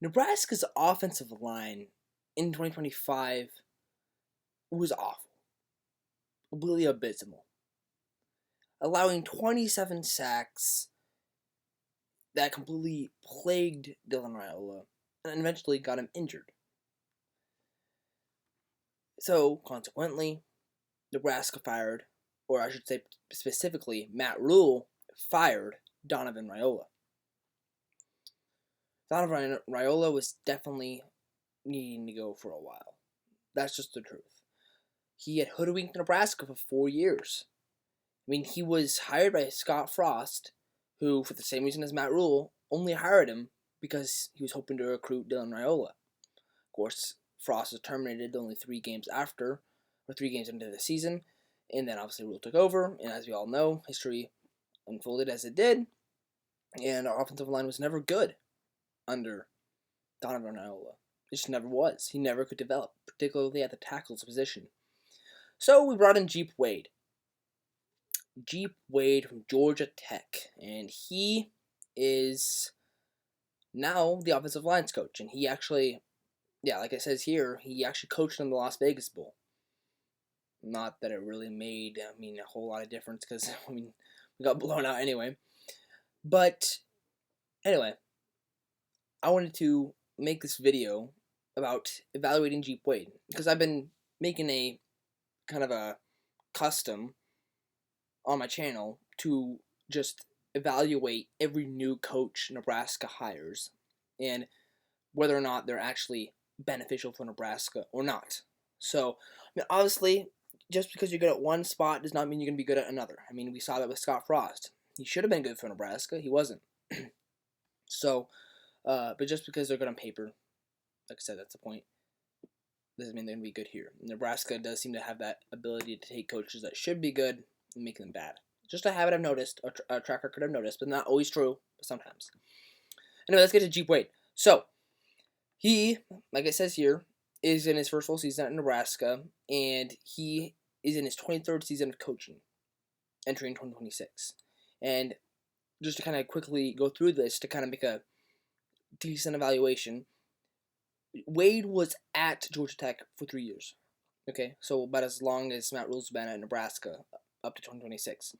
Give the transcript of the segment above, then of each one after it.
Nebraska's offensive line in 2025 was awful, completely abysmal, allowing 27 sacks that completely plagued Dylan Raiola and eventually got him injured. So, consequently, Nebraska fired, or I should say specifically, Matt Rule fired Donovan Raiola. Donovan Raiola was definitely needing to go for a while. That's just the truth. He had hoodwinked Nebraska for 4 years. I mean, he was hired by Scott Frost, who, for the same reason as Matt Rule, only hired him because he was hoping to recruit Dylan Raiola. Of course, Frost was terminated only 3 games after, or 3 games into the season, and then obviously Rule took over, and as we all know, history unfolded as it did, and our offensive line was never good under Donovan Raiola. It just never was. He never could develop, particularly at the tackles position. So we brought in Geep Wade. Geep Wade from Georgia Tech, and he is now the offensive lines coach, and he actually, like it says here, he actually coached in the Las Vegas Bowl. Not that it really made, a whole lot of difference, because, we got blown out anyway. But, anyway, I wanted to make this video about evaluating Geep Wade, because I've been making a kind of a custom on my channel to just evaluate every new coach Nebraska hires and whether or not they're actually beneficial for Nebraska or not. So, obviously, just because you're good at one spot does not mean you're going to be good at another. We saw that with Scott Frost. He should have been good for Nebraska. He wasn't. So, but just because they're good on paper, like I said, that's the point, doesn't mean they're going to be good here. Nebraska does seem to have that ability to take coaches that should be good and make them bad. Just a habit I've noticed, a track record I've noticed, but not always true, but sometimes. Anyway, let's get to Geep Wade. So, he, like it says here, is in his first full season at Nebraska, and he is in his 23rd season of coaching, entering 2026. And just to kind of quickly go through this to kind of make a decent evaluation, Wade was at Georgia Tech for 3 years. Okay, so about as long as Matt Rule's been at Nebraska, up to 2026.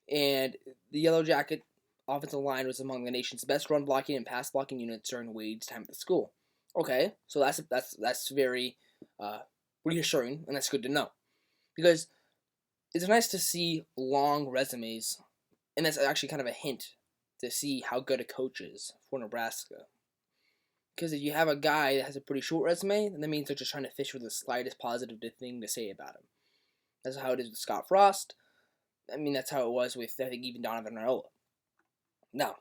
And the Yellow Jacket offensive line was among the nation's best run blocking and pass blocking units during Wade's time at the school. Okay, so that's very reassuring, and that's good to know, because it's nice to see long resumes, and that's actually kind of a hint to see how good a coach is for Nebraska. Because if you have a guy that has a pretty short resume, then that means they're just trying to fish for the slightest positive thing to say about him. That's how it is with Scott Frost. That's how it was with, I think, even Donovan Raiola. Now,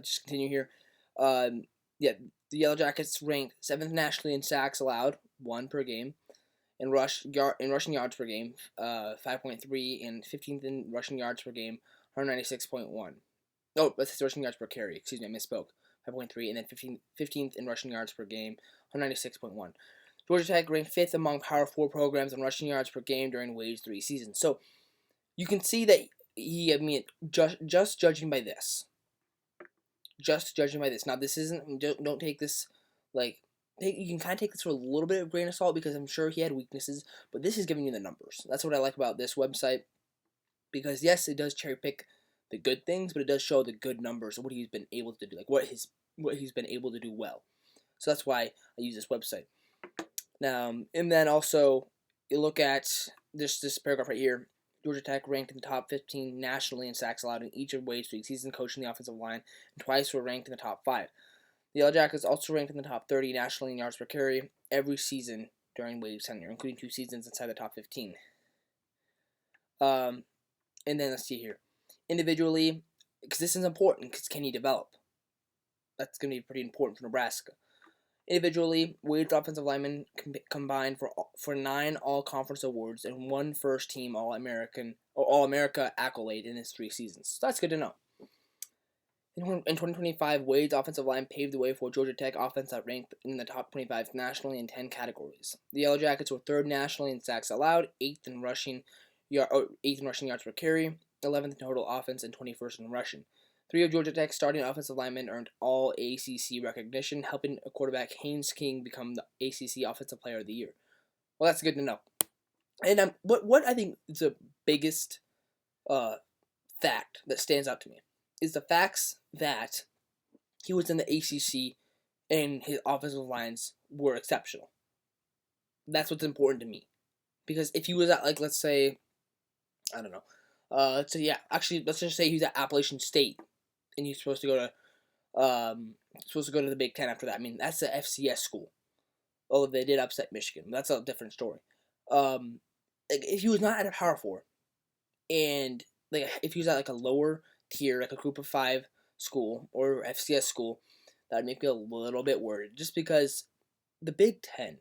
just continue here. The Yellow Jackets ranked 7th nationally in sacks allowed, 1 per game, in rushing yards per game, 5.3, and 15th in rushing yards per game, 196.1. Oh, that's rushing yards per carry. Excuse me, I misspoke. 5.3, and then 15th in rushing yards per game, 196.1. Georgia Tech ranked 5th among Power 4 programs in rushing yards per game during Wade's 3 seasons. So, you can see that just judging by this. Now, this isn't, don't take this, you can kind of take this with a little bit of grain of salt, because I'm sure he had weaknesses, but this is giving you the numbers. That's what I like about this website, because yes, it does cherry pick the good things, but it does show the good numbers of what he's been able to do, what he's been able to do well. So that's why I use this website. Now, and then also, you look at this paragraph right here. Georgia Tech ranked in the top 15 nationally in sacks allowed in each of Wade's 3 seasons coaching the offensive line, and twice were ranked in the top 5. The Yellow Jackets also ranked in the top 30 nationally in yards per carry every season during Wade's tenure, including 2 seasons inside the top 15. And then let's see here. Individually, because this is important, because can he develop? That's going to be pretty important for Nebraska. Individually, Wade's offensive linemen combined for 9 all-conference awards and 1 first-team All-America accolade in his 3 seasons. So that's good to know. In 2025, Wade's offensive line paved the way for Georgia Tech offense that ranked in the top 25 nationally in 10 categories. The Yellow Jackets were 3rd nationally in sacks allowed, 8th in rushing yards per carry, 11th in total offense, and 21st in rushing. Three of Georgia Tech's starting offensive linemen earned all ACC recognition, helping quarterback Haynes King become the ACC Offensive Player of the Year. Well, that's good to know. And what I think is the biggest fact that stands out to me is the facts that he was in the ACC and his offensive lines were exceptional. That's what's important to me. Because if he was at, like, let's say, I don't know, let's just say he was at Appalachian State and he's supposed to go to the Big Ten after that. I mean, that's the FCS school. Although they did upset Michigan, that's a different story. If he was not at a Power 4, and like if he was at like a lower tier, like a Group of 5 school or FCS school, that would make me a little bit worried. Just because the Big Ten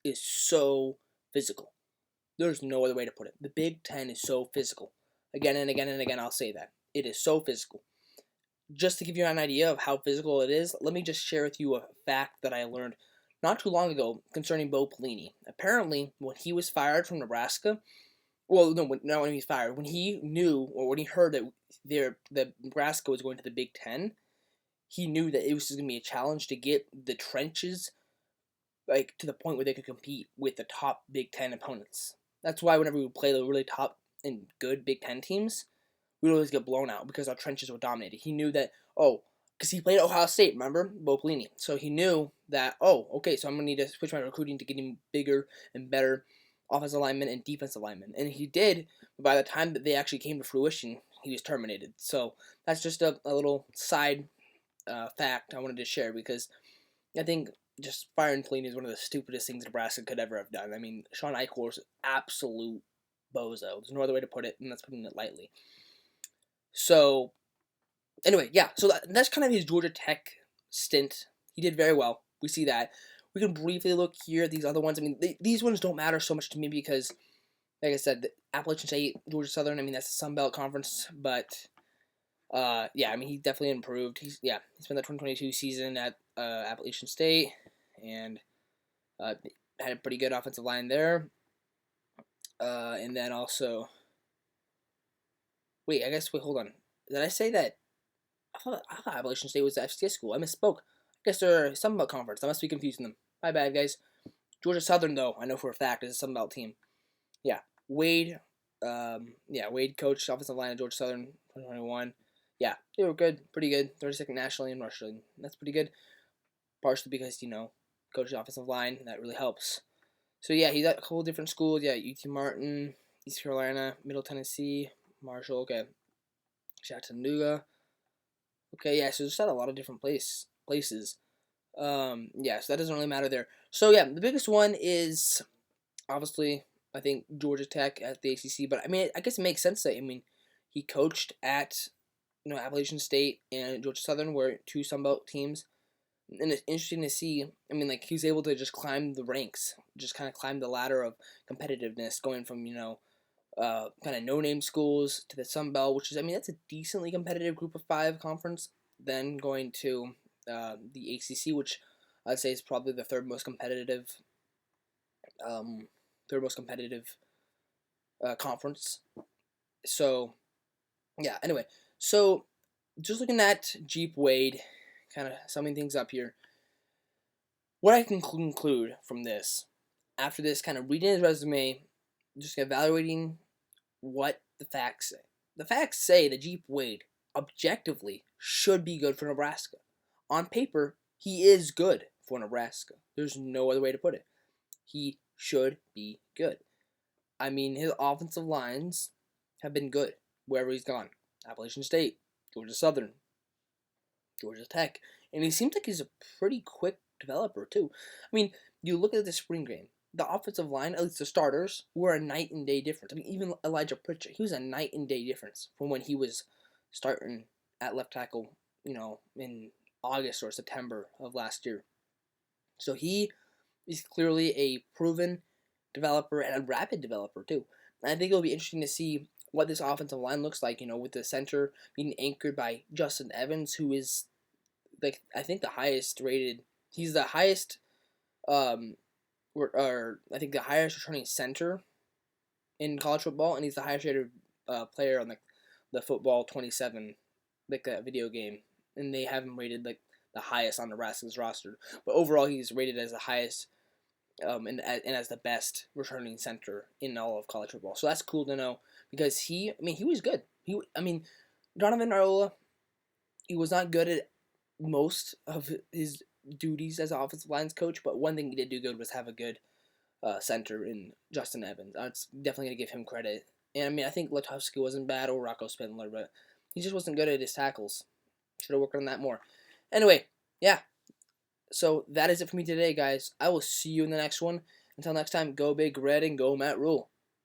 is so physical. There's no other way to put it. The Big Ten is so physical. Again and again and again, I'll say that. It is so physical. Just to give you an idea of how physical it is, let me just share with you a fact that I learned not too long ago concerning Bo Pelini. Apparently, when he was fired from Nebraska, well, no, not when he was fired, when he knew or when he heard that Nebraska was going to the Big Ten, he knew that it was going to be a challenge to get the trenches like to the point where they could compete with the top Big Ten opponents. That's why whenever we would play the really top and good Big Ten teams, we would always get blown out because our trenches were dominated. He knew that, because he played at Ohio State, remember? Bo Pelini. So he knew that, okay, so I'm going to need to switch my recruiting to getting bigger and better offensive linemen and defensive linemen. And he did, but by the time that they actually came to fruition, he was terminated. So that's just a little side fact I wanted to share because I think just firing Pelini is one of the stupidest things Nebraska could ever have done. I mean, Sean Eichhorst, absolute bozo. There's no other way to put it, and that's putting it lightly. So, anyway, yeah. So that's kind of his Georgia Tech stint. He did very well. We see that. We can briefly look here at these other ones. I mean, these ones don't matter so much to me because, like I said, the Appalachian State, Georgia Southern. I mean, that's the Sun Belt Conference, but yeah. I mean, he definitely improved. He spent the 2022 season at Appalachian State and had a pretty good offensive line there. And then also, wait, hold on. Did I say that? I thought Appalachian State was the FCS school. I misspoke. I guess they're Sun Belt Conference. I must be confusing them. My bad, guys. Georgia Southern, though, I know for a fact is a Sun Belt team. Yeah, Wade. Wade coached offensive line at Georgia Southern 2021. Yeah, they were good, pretty good. 32nd nationally in rushing. That's pretty good. Partially because coaching offensive line, that really helps. So yeah, he's at a couple different schools. Yeah, UT Martin, East Carolina, Middle Tennessee, Marshall. Okay, Chattanooga. Okay, yeah, so just at a lot of different places. Yeah, so that doesn't really matter there. So yeah, the biggest one is obviously I think Georgia Tech at the ACC, but I mean I guess it makes sense that he coached at Appalachian State and Georgia Southern were two Sun Belt teams. And it's interesting to see, I mean, like, he's able to just climb the ranks, just kind of climb the ladder of competitiveness, going from, kind of no-name schools to the Sun Belt, which is, I mean, that's a decently competitive Group of 5 conference, then going to the ACC, which I'd say is probably the third most competitive conference. So, yeah, anyway, so just looking at Geep Wade, kind of summing things up here. What I can conclude from this, after this kind of reading his resume, just evaluating what the facts say. The facts say that Geep Wade, objectively, should be good for Nebraska. On paper, he is good for Nebraska. There's no other way to put it. He should be good. I mean, his offensive lines have been good wherever he's gone. Appalachian State, Georgia Southern, Georgia Tech. And he seems like he's a pretty quick developer, too. I mean, you look at the spring game. The offensive line, at least the starters, were a night and day difference. I mean, even Elijah Pritchett, he was a night and day difference from when he was starting at left tackle, in August or September of last year. So he is clearly a proven developer and a rapid developer, too. And I think it'll be interesting to see what this offensive line looks like, with the center being anchored by Justin Evans, who is, I think the highest rated. He's the highest, or I think the highest returning center in college football, and he's the highest rated player on the football 27 like a video game, and they have him rated like the highest on Nebraska's roster. But overall, he's rated as the highest, and as the best returning center in all of college football. So that's cool to know because he was good. Donovan Iola, he was not good at most of his duties as an offensive lines coach, but one thing he did do good was have a good center in Justin Evans. That's definitely going to give him credit. And I think Latowski wasn't bad or Rocco Spindler, but he just wasn't good at his tackles. Should have worked on that more. Anyway, yeah. So that is it for me today, guys. I will see you in the next one. Until next time, go Big Red and go Matt Rule.